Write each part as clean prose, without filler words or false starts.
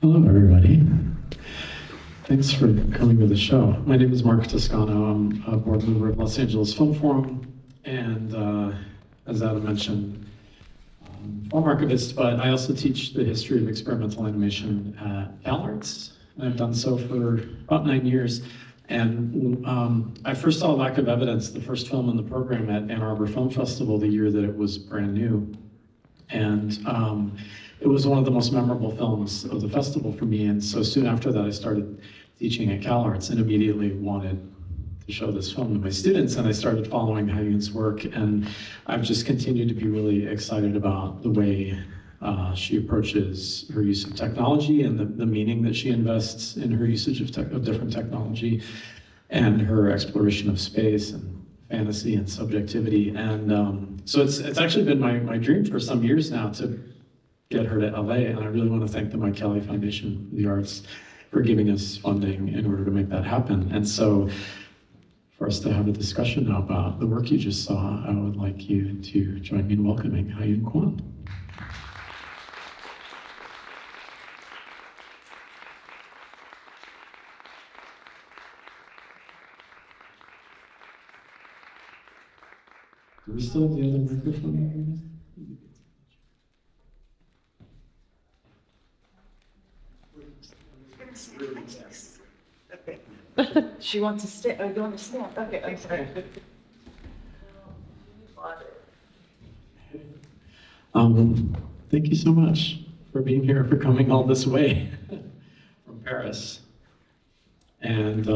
Hello, everybody. Thanks for coming to the show. My name is Mark Toscano. I'm a board member of Los Angeles Film Forum, and as Adam mentioned, film archivist, but I also teach the history of experimental animation at CalArts. I've done so for about 9 years. And I first saw Lack of Evidence, the first film in the program, at Ann Arbor Film Festival the year that it was brand new. And it was one of the most memorable films of the festival for me. And so soon after that, I started teaching at CalArts and immediately wanted to show this film to my students. And I started following Hayoon's work. And I've just continued to be really excited about the way she approaches her use of technology and the meaning that she invests in her usage of different technology and her exploration of space and fantasy and subjectivity. And so it's actually been my dream for some years now to get her to LA, and I really want to thank the Mike Kelly Foundation for the Arts for giving us funding in order to make that happen. And so for us to have a discussion now about the work you just saw, I would like you to join me in welcoming Hayoon Kwon. Do we still have the other microphone? She wants to stay. Oh, you want to stand? Okay, I'm sorry. Thank you so much for being here, for coming all this way from Paris. And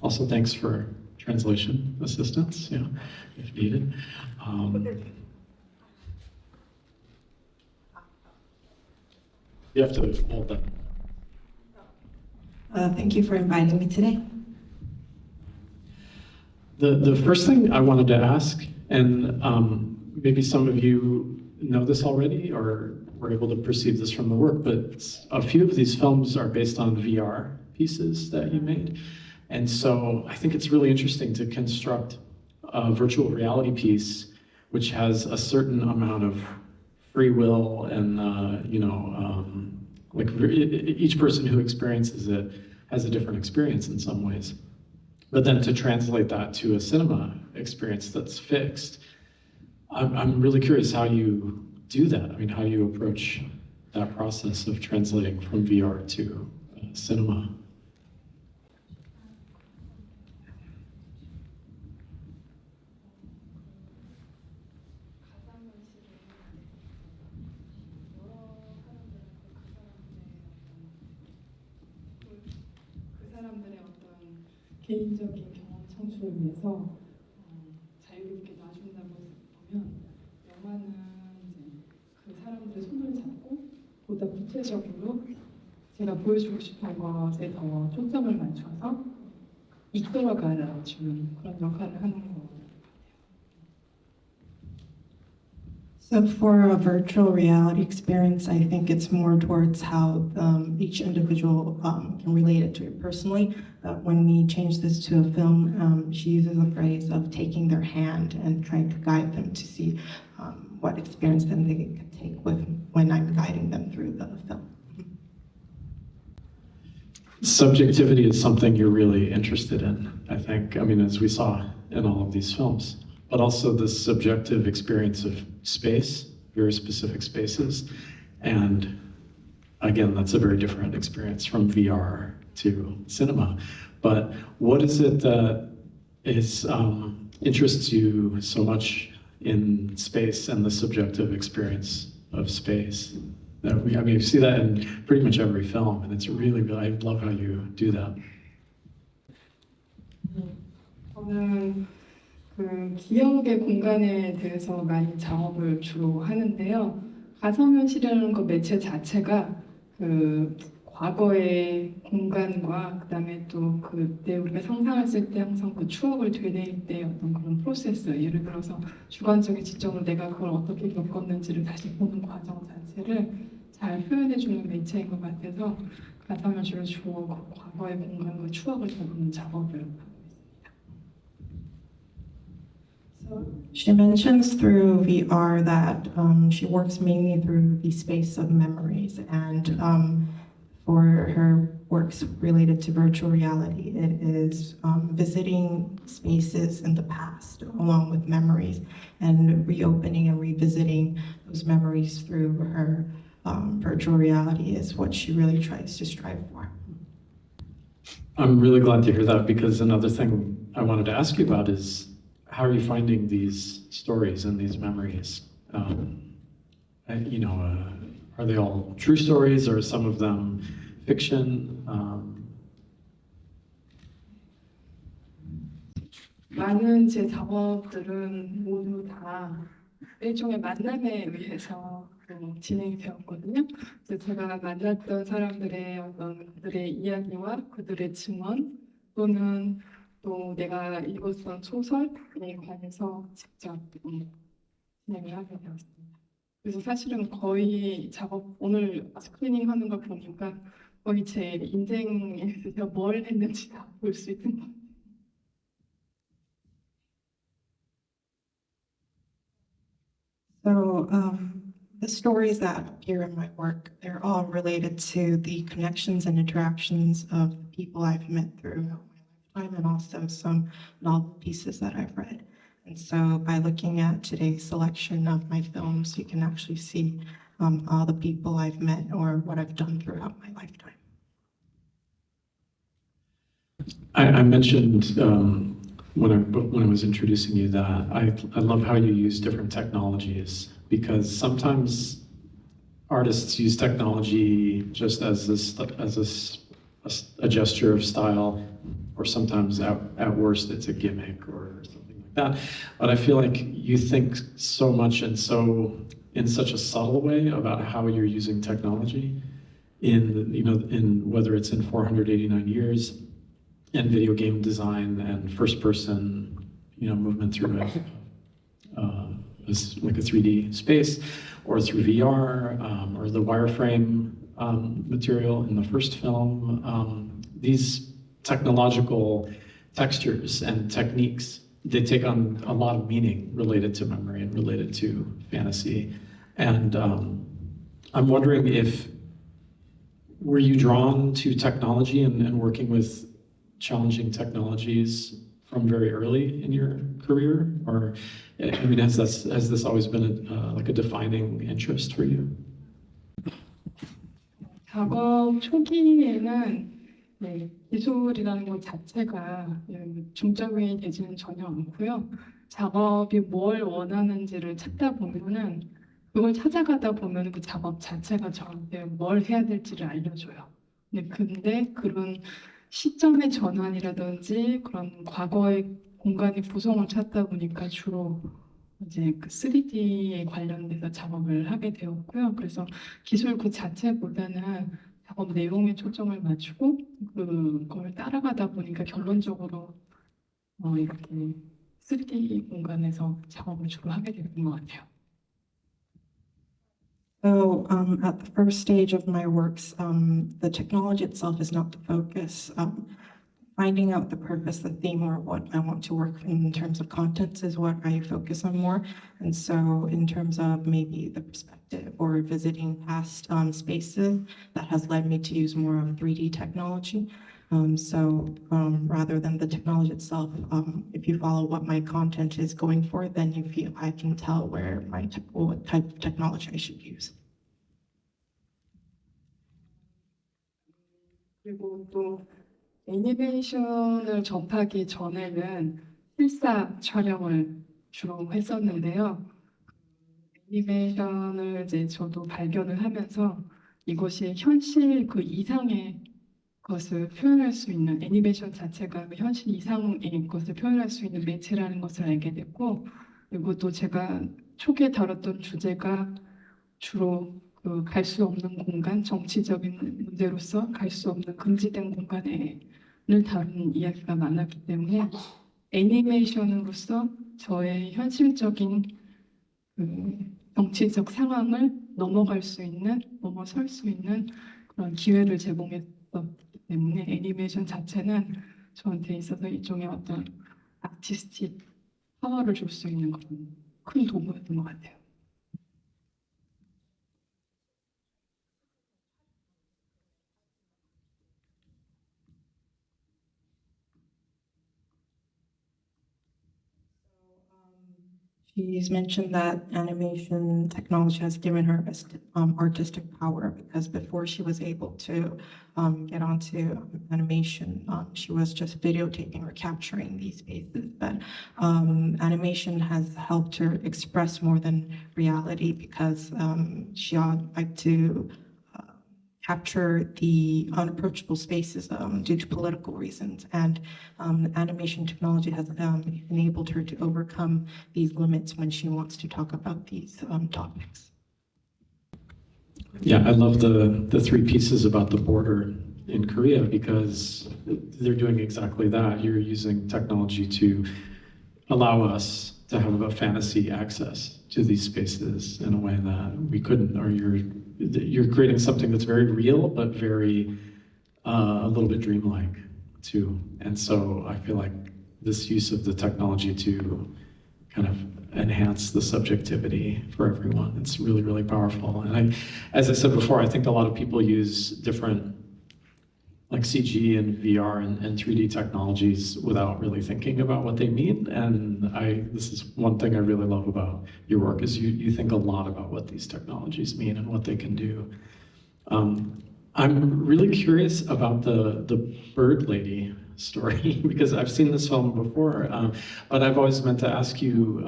also thanks for translation assistance, yeah, if needed. You have to hold that. Thank you for inviting me today. The first thing I wanted to ask, and maybe some of you know this already or were able to perceive this from the work, but a few of these films are based on VR pieces that you made. And so I think it's really interesting to construct a virtual reality piece which has a certain amount of free will and, like each person who experiences it has a different experience in some ways. But then to translate that to a cinema experience that's fixed, I'm really curious how you do that. I mean, how do you approach that process of translating from VR to cinema? 개인적인 경험 창출을 위해서 자유롭게 놔준다고 보면 영화는 이제 그 사람들의 손을 잡고 보다 구체적으로 제가 보여주고 싶은 것에 더 초점을 맞춰서 이끌어가는 주는 그런 역할을 하는 것 같아요. So for a virtual reality experience, I think it's more towards how each individual can relate it to it personally. When we change this to a film, she uses a phrase of taking their hand and trying to guide them to see what experience then they can take with when I'm guiding them through the film. Subjectivity is something you're really interested in, I think. I mean, as we saw in all of these films, but also the subjective experience of space, very specific spaces. And again, that's a very different experience from VR to cinema. But what is it that interests you so much in space and the subjective experience of space? You see that in pretty much every film, and it's really, I love how you do that. 저는 그 기억의 공간에 대해서 많이 작업을 주로 하는데요. 가상현실이라는 그 매체 자체가 그 과거의 공간과 그다음에 또 그때 우리가 상상했을 때 항상 그 추억을 되뇌일 때 어떤 그런 프로세스, 예를 들어서 주관적인 지점으로 내가 그걸 어떻게 겪었는지를 다시 보는 과정 자체를 잘 표현해주는 매체인 것 같아서 가상현실을 주로 그 과거의 공간과 추억을 다루는 작업을 하고 있습니다. She mentions through VR that she works mainly through the space of memories, and for her works related to virtual reality. It is visiting spaces in the past along with memories and reopening and revisiting those memories through her virtual reality is what she really tries to strive for. I'm really glad to hear that, because another thing I wanted to ask you about is how are you finding these stories and these memories? Are they all true stories, or are some of them fiction? 많은 제 작업들은 모두 다 일종의 만남에 의해서 진행이 되었거든요. 그래서 제가 만났던 사람들의 어떤 그들의 이야기와 그들의 증언 또는 또 내가 읽었던 소설에 관해서 직접 진행을 하게 되었습니다. 그래서 사실은 거의 작업 오늘 스크리닝 하는 걸 보니까 거의 제 인생에서 제가 뭘 했는지 다 볼 수 있는 것 같아요. So the stories that appear in my work, they're all related to the connections and interactions of people I've met throughout my lifetime and also some novel pieces that I've read. And so by looking at today's selection of my films, you can actually see all the people I've met or what I've done throughout my lifetime. I mentioned when I was introducing you that I love how you use different technologies, because sometimes artists use technology just as a gesture of style, or sometimes at worst it's a gimmick or something like that. But I feel like you think so much and so in such a subtle way about how you're using technology in whether it's in 489 years, and video game design and first-person, movement through like a 3D space, or through VR, or the wireframe material in the first film. These technological textures and techniques, they take on a lot of meaning related to memory and related to fantasy. And I'm wondering were you drawn to technology and working with challenging technologies from very early in your career, or has this always been like a defining interest for you? 작업 초기에는 기술이라는 것 자체가 중점이 되지는 전혀 않고요. 작업이 뭘 원하는지를 찾다 보면은 그걸 찾아가다 보면 그 작업 자체가 저한테 뭘 해야 될지를 알려줘요. 근데 그런 시점의 전환이라든지 그런 과거의 공간의 구성을 찾다 보니까 주로 이제 그 3D에 관련돼서 작업을 하게 되었고요. 그래서 기술 그 자체보다는 작업 내용에 초점을 맞추고 그걸 따라가다 보니까 결론적으로 이렇게 3D 공간에서 작업을 주로 하게 되는 것 같아요. So at the first stage of my works, the technology itself is not the focus. Finding out the purpose, the theme, or what I want to work in terms of contents is what I focus on more. And so in terms of maybe the perspective or visiting past spaces, that has led me to use more of 3D technology. Rather than the technology itself, if you follow what my content is going for, then you feel I can tell what type of technology I should use. 그리고 또 애니메이션을 접하기 전에는 실사 촬영을 주로 했었는데요. 애니메이션을 이제 저도 발견을 하면서 이것이 현실 그 이상의 것을 표현할 수 있는 애니메이션 자체가 그 현실 이상의 것을 표현할 수 있는 매체라는 것을 알게 됐고, 그리고 또 제가 초기에 다뤘던 주제가 주로 그 갈 수 없는 공간, 정치적인 문제로서 갈 수 없는 금지된 공간을 다룬 이야기가 많았기 때문에 애니메이션으로서 저의 현실적인 그 정치적 상황을 넘어설 수 있는 그런 기회를 제공했었기 때문에 애니메이션 자체는 저한테 있어서 일종의 어떤 아티스틱 파워를 줄 수 있는 그런 큰 도구였던 것 같아요. She's mentioned that animation technology has given her artistic power because before she was able to get onto animation, she was just videotaping or capturing these spaces. But animation has helped her express more than reality because she liked to capture the unapproachable spaces due to political reasons. And animation technology has enabled her to overcome these limits when she wants to talk about these topics. Yeah, I love the three pieces about the border in Korea because they're doing exactly that. You're using technology to allow us to have a fantasy access to these spaces in a way that we couldn't, or you're creating something that's very real, but very, a little bit dreamlike too. And so I feel like this use of the technology to kind of enhance the subjectivity for everyone, it's really, really powerful. And as I said before, I think a lot of people use different like CG and VR and 3D technologies without really thinking about what they mean. And this is one thing I really love about your work is you think a lot about what these technologies mean and what they can do. I'm really curious about the bird lady story because I've seen this film before, but I've always meant to ask you,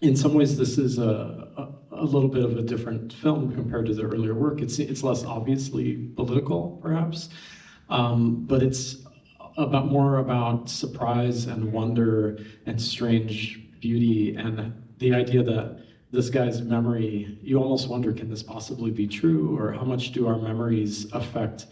in some ways this is a little bit of a different film compared to the earlier work. It's less obviously political, perhaps, but it's more about surprise and wonder and strange beauty and the idea that this guy's memory, you almost wonder, can this possibly be true, or how much do our memories affect,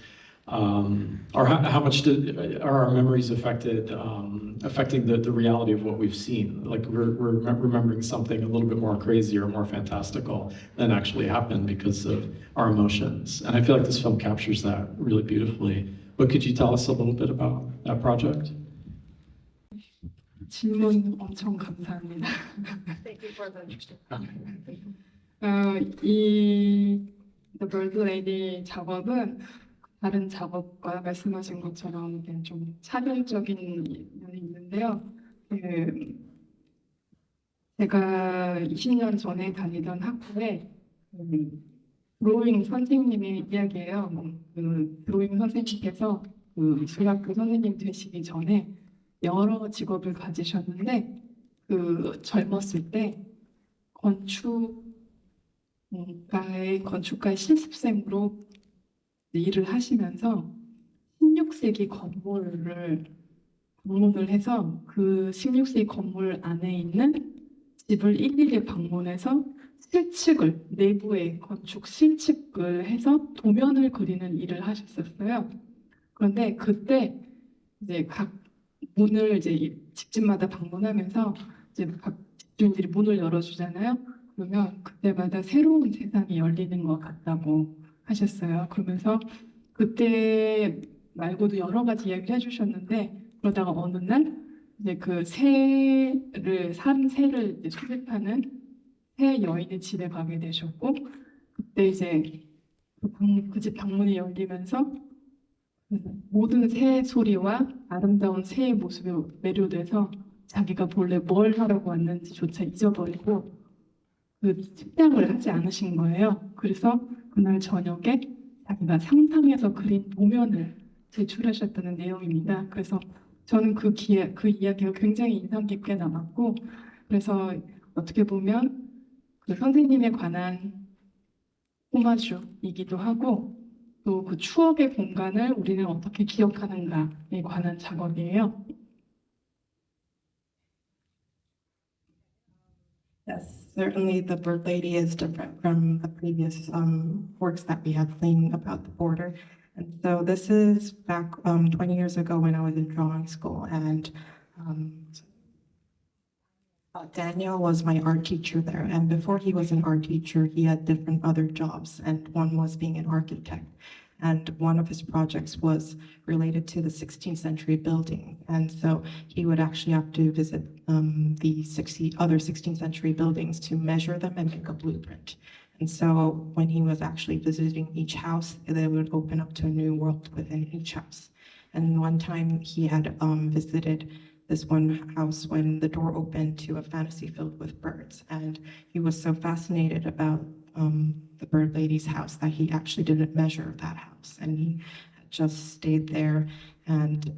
or how much are our memories affecting the reality of what we've seen? Like we're remembering something a little bit more crazy or more fantastical than actually happened because of our emotions. And I feel like this film captures that really beautifully. But could you tell us a little bit about that project? 질문 엄청 감사합니다. Thank you for the interesting. 이 The Bird Lady 작업은 다른 작업과 말씀하신 것처럼 이게 좀 차별적인 면이 있는데요. 제가 20년 전에 다니던 학교에 드로잉 선생님의 이야기예요. 그 드로잉 선생님께서 그 중학교 선생님 되시기 전에 여러 직업을 가지셨는데 그 젊었을 때 건축가의 실습생으로 일을 하시면서 16세기 건물을 방문을 해서 그 16세기 건물 안에 있는 집을 일일이 방문해서 실측을, 내부의 건축 실측을 해서 도면을 그리는 일을 하셨었어요. 그런데 그때 이제 각 문을 이제 집집마다 방문하면서 이제 각 집주인들이 문을 열어주잖아요. 그러면 그때마다 새로운 세상이 열리는 것 같다고 하셨어요. 그러면서 그때 말고도 여러 가지 이야기를 해주셨는데 그러다가 어느 날 이제 그 새를 수집하는 새 여인의 집에 가게 되셨고 그때 이제 그 집 방문이 열리면서 모든 새 소리와 아름다운 새의 모습에 매료돼서 자기가 본래 뭘 하려고 왔는지조차 잊어버리고 그 식당을 하지 않으신 거예요. 그래서 그날 저녁에 자기가 상상해서 그린 도면을 제출하셨다는 내용입니다. 그래서 저는 그 이야기가 굉장히 인상 깊게 남았고 그래서 어떻게 보면 그 선생님에 관한 오마주이기도 하고 또 그 추억의 공간을 우리는 어떻게 기억하는가에 관한 작업이에요. Yes, certainly the Bird Lady is different from the previous works that we had seen about the border. And so this is back 20 years ago when I was in drawing school, and Daniel was my art teacher there. And before he was an art teacher, he had different other jobs, and one was being an architect. And one of his projects was related to the 16th century building. And so he would actually have to visit the other 16th century buildings to measure them and make a blueprint. And so when he was actually visiting each house, they would open up to a new world within each house. And one time he had visited this one house when the door opened to a fantasy filled with birds. And he was so fascinated about the bird lady's house that he actually didn't measure that house. And he just stayed there and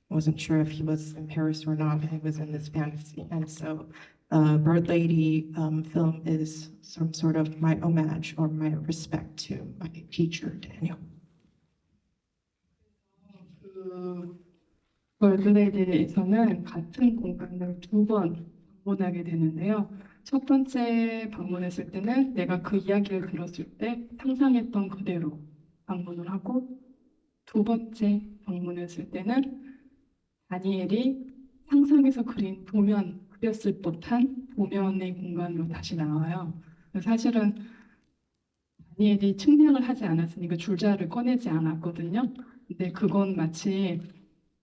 wasn't sure if he was in Paris or not. He was in this fantasy. And so Bird Lady film is some sort of my homage or my respect to my teacher, Daniel. 그 월드레이드에서는 같은 공간을 2번 방문하게 되는데요. 첫 번째 방문했을 때는 내가 그 이야기를 들었을 때 상상했던 그대로 방문을 하고, 두 번째 방문했을 때는 다니엘이 상상해서 그렸을 법한 도면의 공간으로 다시 나와요. 사실은 다니엘이 측량을 하지 않았으니까 줄자를 꺼내지 않았거든요. 근데 그건 마치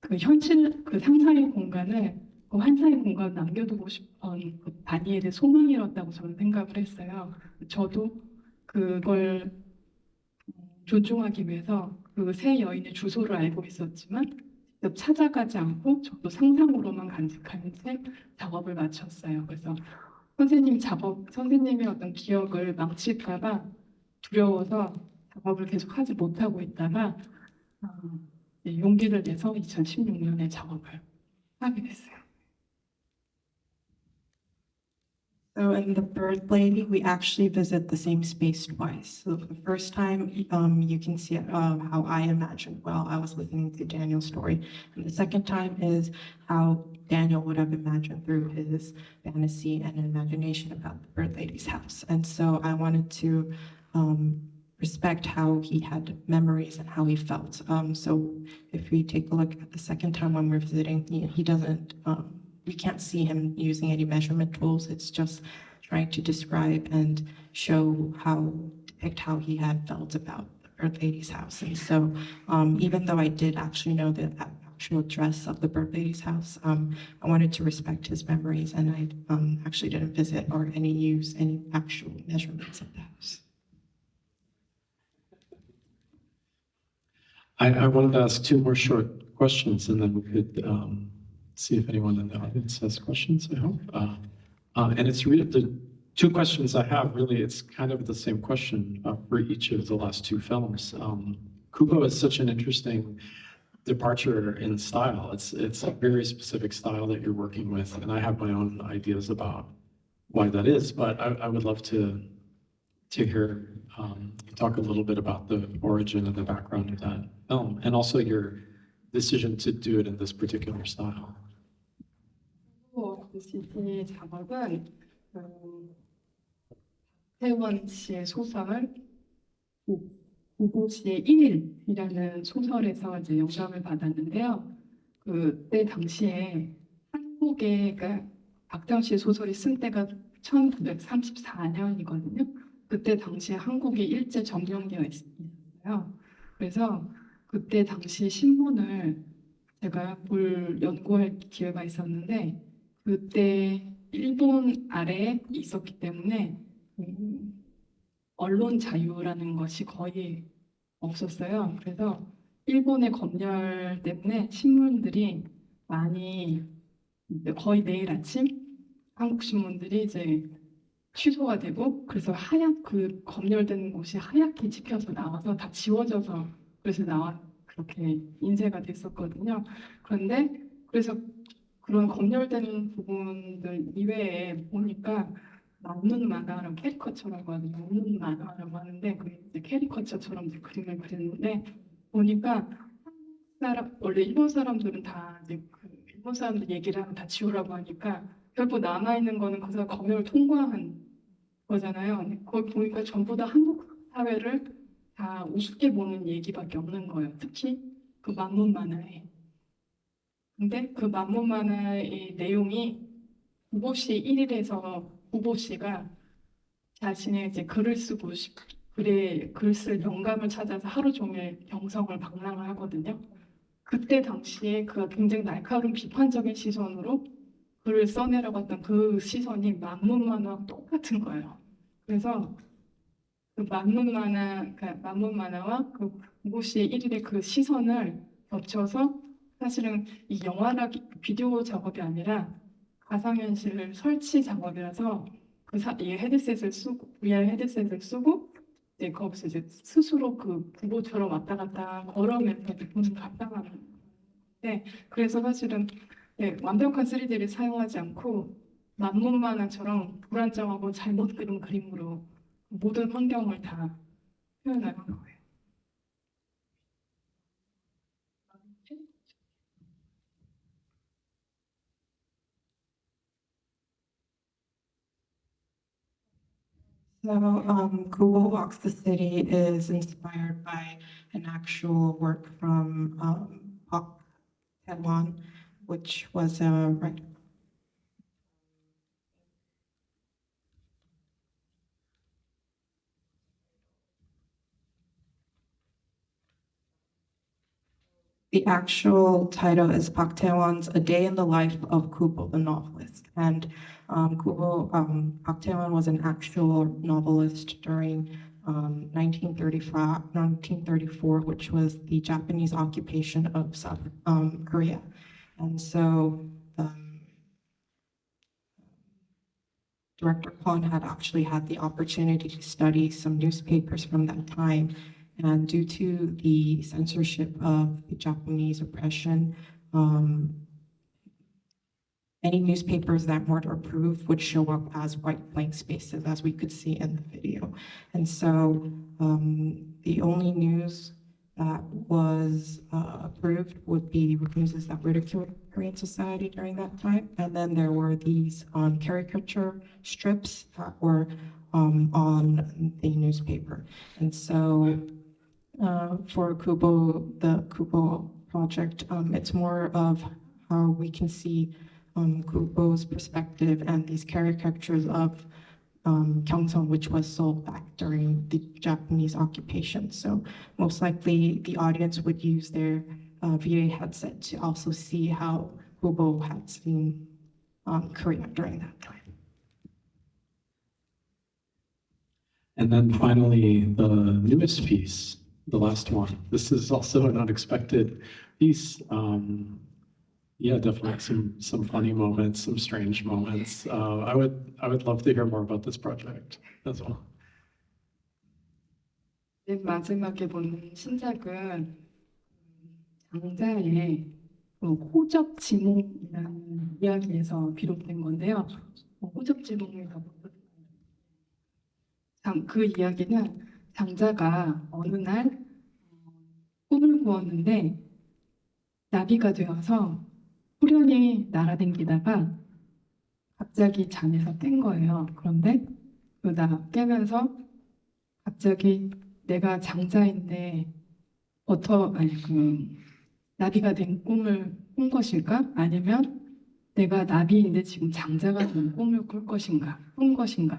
그 상상의 공간을, 그 환상의 공간을 남겨두고 싶은 그 다니엘의 소망이었다고 저는 생각을 했어요. 저도 그걸 존중하기 위해서 그 세 여인의 주소를 알고 있었지만 직접 찾아가지 않고 저도 상상으로만 간직한 채 작업을 마쳤어요. 그래서 선생님의 어떤 기억을 망칠까봐 두려워서 작업을 계속 하지 못하고 있다가 용기를 내서 2016년에 작업을 하게 됐어요. So in The Bird Lady, we actually visit the same space twice. So the first time, you can see how I imagined while I was listening to Daniel's story. And the second time is how Daniel would have imagined through his fantasy and imagination about the Bird Lady's house. And so I wanted to respect how he had memories and how he felt. So if we take a look at the second time when we're visiting, he doesn't, we can't see him using any measurement tools. It's just trying to describe and depict how he had felt about the Bird Lady's house. And so even though I did actually know the actual address of the Bird Lady's house, I wanted to respect his memories, and I actually didn't visit or use any actual measurements of the house. I wanted to ask two more short questions, and then we could see if anyone in the audience has questions, I hope. And it's really the two questions I have, really, it's kind of the same question for each of the last two films. Kubo is such an interesting departure in style. It's a very specific style that you're working with, and I have my own ideas about why that is, but I would love to hear you talk a little bit about the origin and the background of that film, and also your decision to do it in this particular style. 시티 작업은 태원 씨의 소설 구보 씨의 1일이라는 소설에서 이제 영감을 받았는데요. 그때 당시에 한국에, 그러니까 박정 씨의 소설이 쓴 때가 1934년이거든요. 그때 당시에 한국이 일제 점령되어 있었어요. 그래서 그때 당시 신문을 제가 연구할 기회가 있었는데, 그때 일본 아래에 있었기 때문에 언론 자유라는 것이 거의 없었어요. 그래서 일본의 검열 때문에 신문들이 거의 매일 아침 한국 신문들이 이제 취소가 되고, 그래서 그 검열된 곳이 하얗게 찍혀서 나와서 다 지워져서 그래서 그렇게 인쇄가 됐었거든요. 그래서 그런 검열된 부분들 이외에 보니까 남는 만화랑 캐리커처라고 하는 남는 만화라고 하는데, 그게 이제 캐리커처처럼 이제 그림을 그렸는데, 보니까 원래 일본 사람들은 다 이제 일본 사람들 얘기를 하면 다 지우라고 하니까 결국 남아 있는 거는 그 사람 검열을 통과한 거잖아요. 거기 보니까 전부 다 한국 사회를 다 우습게 보는 얘기밖에 없는 거예요. 특히 그 만문 만화에. 근데 그 만문 만화의 내용이 구보 씨 1일에서 구보 씨가 자신의 이제 글을 쓰고 글 쓸 영감을 찾아서 하루 종일 경성을 방랑을 하거든요. 그때 당시에 그 굉장히 날카로운 비판적인 시선으로 글을 써내려고 했던 그 시선이 만문 만화와 똑같은 거예요. 그래서 그 만문 만화와 그 구보 씨의 1일의 그 시선을 겹쳐서 사실은 이 비디오 작업이 아니라 가상현실 설치 작업이라서 이 헤드셋을 쓰고 VR 헤드셋을 쓰고 이제 거기서 이제 스스로 그 부부처럼 왔다 갔다 걸으면서 느낌을 감상하는. 네, 그래서 사실은 네, 완벽한 3D를 사용하지 않고 만문만화처럼 불안정하고 잘못 그린 그림으로 모든 환경을 다 표현하는 거예요. So, Google Walks the City is inspired by an actual work from Park Tae-won, which was a writer. The actual title is Park Tae-won's A Day in the Life of Kubo, the novelist. And Park Tae-won was an actual novelist during 1934, which was the Japanese occupation of South Korea. And so Director Kwon had actually had the opportunity to study some newspapers from that time. And due to the censorship of the Japanese oppression, any newspapers that weren't approved would show up as white blank spaces, as we could see in the video. And so the only news that was approved would be news that ridiculed Korean society during that time. And then there were these caricature strips that were on the newspaper. And so for Kubo, the Kubo project, it's more of how we can see Kubo's perspective and these caricatures of Gyeongsang, which was sold back during the Japanese occupation. So most likely the audience would use their VA headset to also see how Kubo had seen Korea during that time. And then finally, the newest piece, the last one. This is also an unexpected piece. Yeah, definitely some funny moments, some strange moments. I would love to hear more about this project as well. 맨 마지막에 본 신작은 장자의 그 호접 지몽이라는 이야기에서 비롯된 건데요. 호접 지몽이라고 그 이야기는 장자가 어느 날 꿈을 꾸었는데 나비가 되어서 후련히 날아다니다가 갑자기 잠에서 깬 거예요. 그런데 그러다 깨면서 갑자기 내가 장자인데 나비가 된 꿈을 꾼 것일까? 아니면 내가 나비인데 지금 장자가 된 꿈을 꾼 것인가?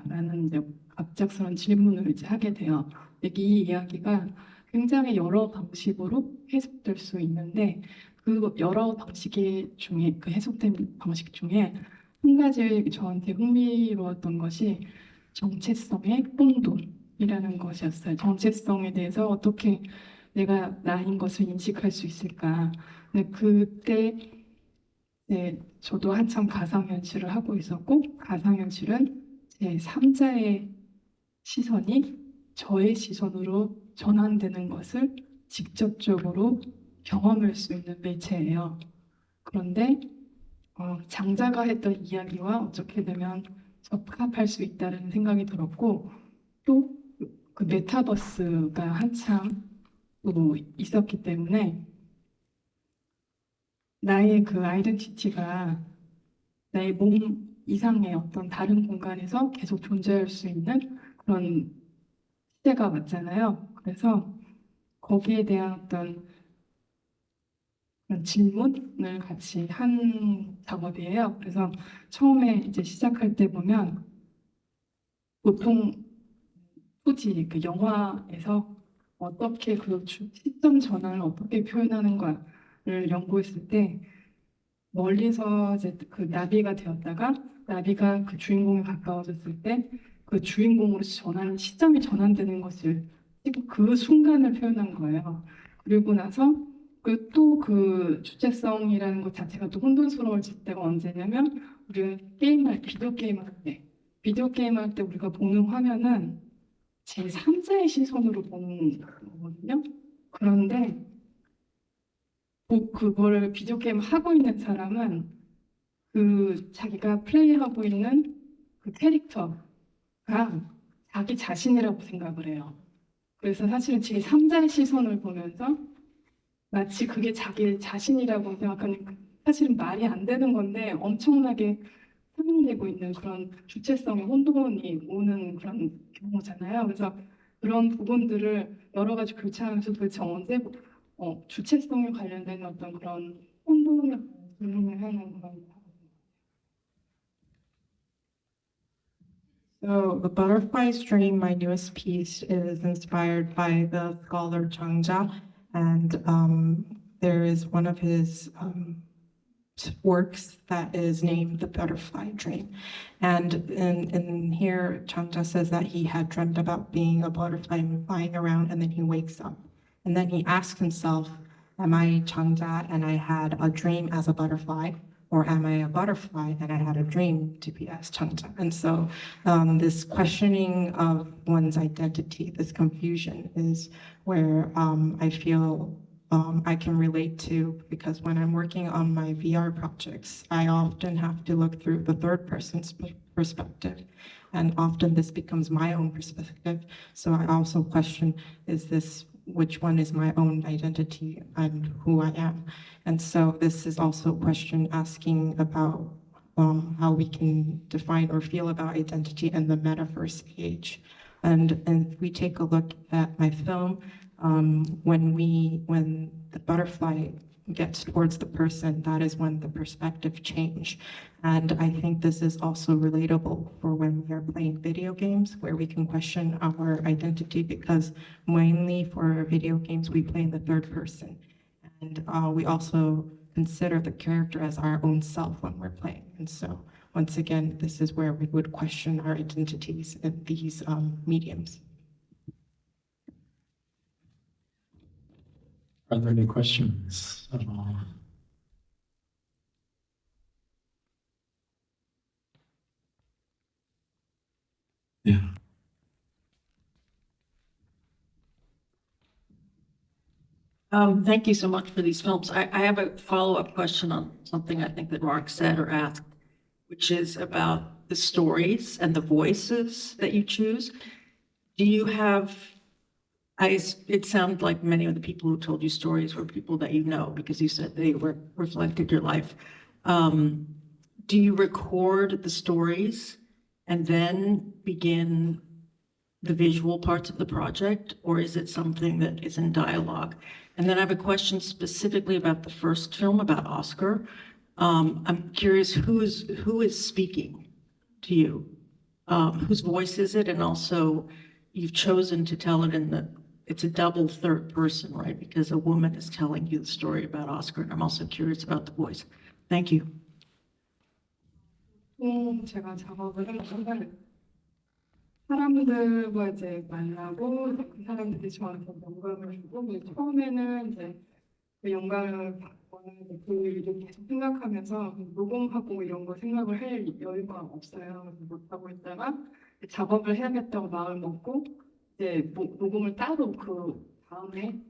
라는 이제 갑작스러운 질문을 이제 하게 돼요. 이 이야기가 굉장히 여러 방식으로 해석될 수 있는데 그 여러 방식의 중에 그 해석된 방식 중에 한 가지 저한테 흥미로웠던 것이 정체성의 혼돈이라는 것이었어요. 정체성에 대해서 어떻게 내가 나인 것을 인식할 수 있을까? 근데 그때 저도 한참 가상현실을 하고 있었고 가상현실은 제 3자의 시선이 저의 시선으로 전환되는 것을 직접적으로 경험할 수 있는 매체예요. 그런데 장자가 했던 이야기와 어떻게 되면 접합할 수 있다는 생각이 들었고 또 그 메타버스가 한참 있었기 때문에 나의 그 아이덴티티가 나의 몸 이상의 어떤 다른 공간에서 계속 존재할 수 있는 그런 시대가 왔잖아요. 그래서 거기에 대한 어떤 그런 질문을 같이 한 작업이에요. 그래서 처음에 이제 시작할 때 보면 보통 굳이 그 영화에서 어떻게 그 시점 전환을 어떻게 표현하는가를 연구했을 때 멀리서 이제 그 나비가 되었다가 나비가 그 주인공에 가까워졌을 때 그 주인공으로 시점이 전환되는 것을 그 순간을 표현한 거예요. 그리고 나서 그 또 그 주체성이라는 것 자체가 또 혼돈스러워질 때가 언제냐면 우리가 비디오 게임 할 때 우리가 보는 화면은 제3자의 시선으로 보는 거거든요. 그런데 그거를 비디오 게임 하고 있는 사람은 그 자기가 플레이하고 있는 그 캐릭터가 자기 자신이라고 생각을 해요. 그래서 사실은 제3자의 시선을 보면서 마치 그게 자기 자신이라고 생각하는 사실은 말이 안 되는 건데 엄청나게 상응되고 있는 그런 주체성의 혼돈이 오는 그런 경우잖아요. 그래서 그런 부분들을 여러 가지 교차하면서 도대체 언제 주체성에 관련된 어떤 그런 혼돈을 하는 그런 So the Butterfly's Dream, my newest piece, is inspired by the scholar Chang Jia, and there is one of his works that is named The Butterfly Dream. And in here, Chang Jia says that he had dreamt about being a butterfly and flying around, and then he wakes up. And then he asks himself, am I Chang Jia and I had a dream as a butterfly? Or am I a butterfly and I had a dream to be as Chang Jia? And so this questioning of one's identity, this confusion is where I feel I can relate to, because when I'm working on my VR projects, I often have to look through the third person's perspective. And often this becomes my own perspective. So I also question, which one is my own identity and who I am? And so this is also a question asking about how we can define or feel about identity in the metaverse age. And if we take a look at my film, when the butterfly gets towards the person, that is when the perspective change. And I think this is also relatable for when we are playing video games, where we can question our identity, because mainly for video games, we play in the third person. And we also consider the character as our own self when we're playing. And so once again, this is where we would question our identities in these mediums. Are there any questions at all? Yeah. Thank you so much for these films. I have a follow-up question on something I think that Mark said or asked, which is about the stories and the voices that you choose. Do you have, it sounded like many of the people who told you stories were people that you know, because you said they reflected your life. Do you record the stories and then begin the visual parts of the project, or is it something that is in dialogue? And then I have a question specifically about the first film, about Oscar. I'm curious, who is speaking to you? Whose voice is it? And also, you've chosen to tell it it's a double third person, right? Because a woman is telling you the story about Oscar, and I'm also curious about the voice. Thank you. 제가 작업을 하면 사람들과 이제 만나고 그 사람들이 저한테 영감을 주고 처음에는 이제 그 영감을 받고는 그 일을 계속 생각하면서 녹음하고 이런 거 생각을 할 여유가 없어요. 그래서 못하고 있다가 작업을 해야겠다고 마음을 먹고 이제 녹음을 따로 그 다음에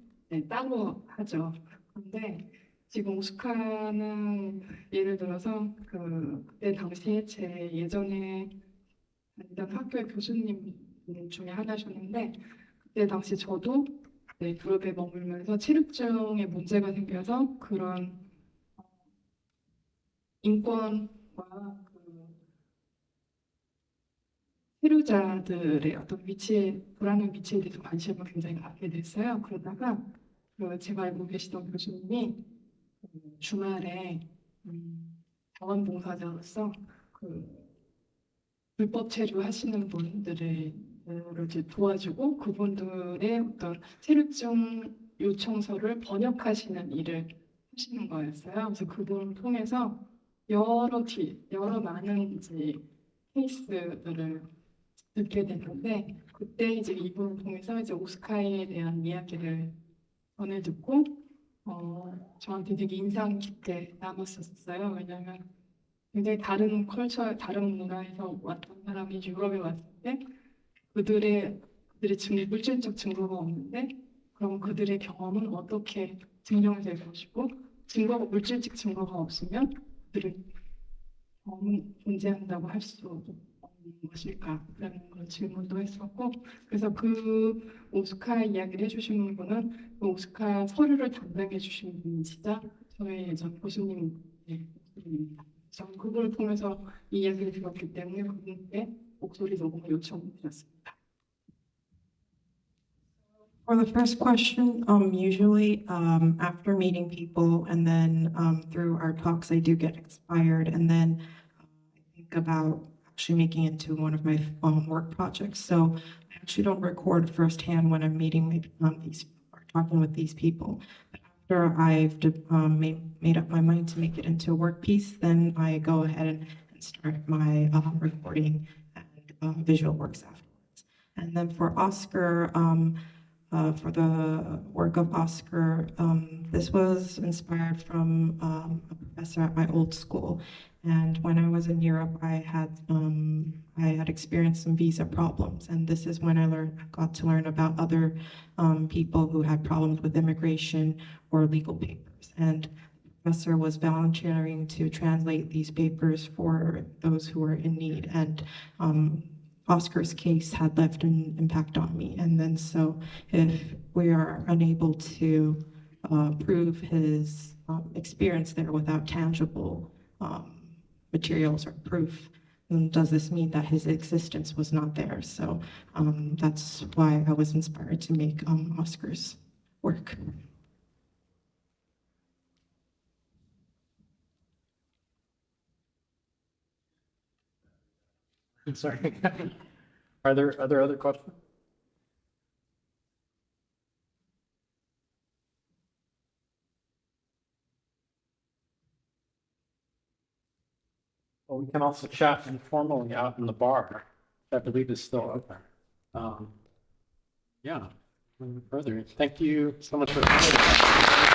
따로 하죠. 그런데 지금 오스카는 예를 들어서 그때 당시에 제 예전에 다니던 학교의 교수님 중에 하나셨는데 그때 당시 저도 유럽에 머물면서 체류증에 문제가 생겨서 그런 인권과 체류자들의 어떤 불안한 위치에 대해서 관심을 굉장히 갖게 됐어요. 그러다가 제가 알고 계시던 교수님이 주말에 자원봉사자로서 불법 체류하시는 분들을 이제 도와주고 그분들의 어떤 체류증 요청서를 번역하시는 일을 하시는 거였어요. 그래서 그분을 통해서 여러 많은 이제 케이스들을 듣게 됐는데 그때 이제 이분을 통해서 이제 오스카에 대한 이야기를 전해 듣고 저한테 되게 인상 깊게 남았었어요. 왜냐하면 굉장히 다른 컬처, 다른 문화에서 왔던 사람이 유럽에 왔을 때 그들의 물질적 증거가 없는데 그럼 그들의 경험은 어떻게 증명될 것이고 물질적 증거가 없으면 그들의 경험은 존재한다고 할 수 없는 것일까라는 그런 질문도 했었고 그래서 그 오스카 이야기를 해주신 분은 그 오스카 서류를 담당해 주신 분이시자 저의 예전 교수님 목소리입니다. 저는 그걸 통해서 이 이야기를 들었기 때문에 그분께 목소리 녹음을 요청드렸습니다. For the first question, usually after meeting people and then through our talks, I do get inspired and then I think about actually making it into one of my work projects. So I actually don't record firsthand when I'm meeting these or talking with these people. But after I've made up my mind to make it into a work piece, then I go ahead and start my recording and visual works afterwards. And then for Oscar, for the work of Oscar, this was inspired from a professor at my old school. And when I was in Europe, I had experienced some visa problems, and this is when I got to learn about other people who had problems with immigration or legal papers. And the professor was volunteering to translate these papers for those who were in need. And Oscar's case had left an impact on me. And then so if we are unable to prove his experience there without tangible materials or proof, then does this mean that his existence was not there? So that's why I was inspired to make Oscar's work. I'm sorry. Are there other questions? Well, we can also chat informally out in the bar. I believe is still open. Yeah. Further, thank you so much for coming.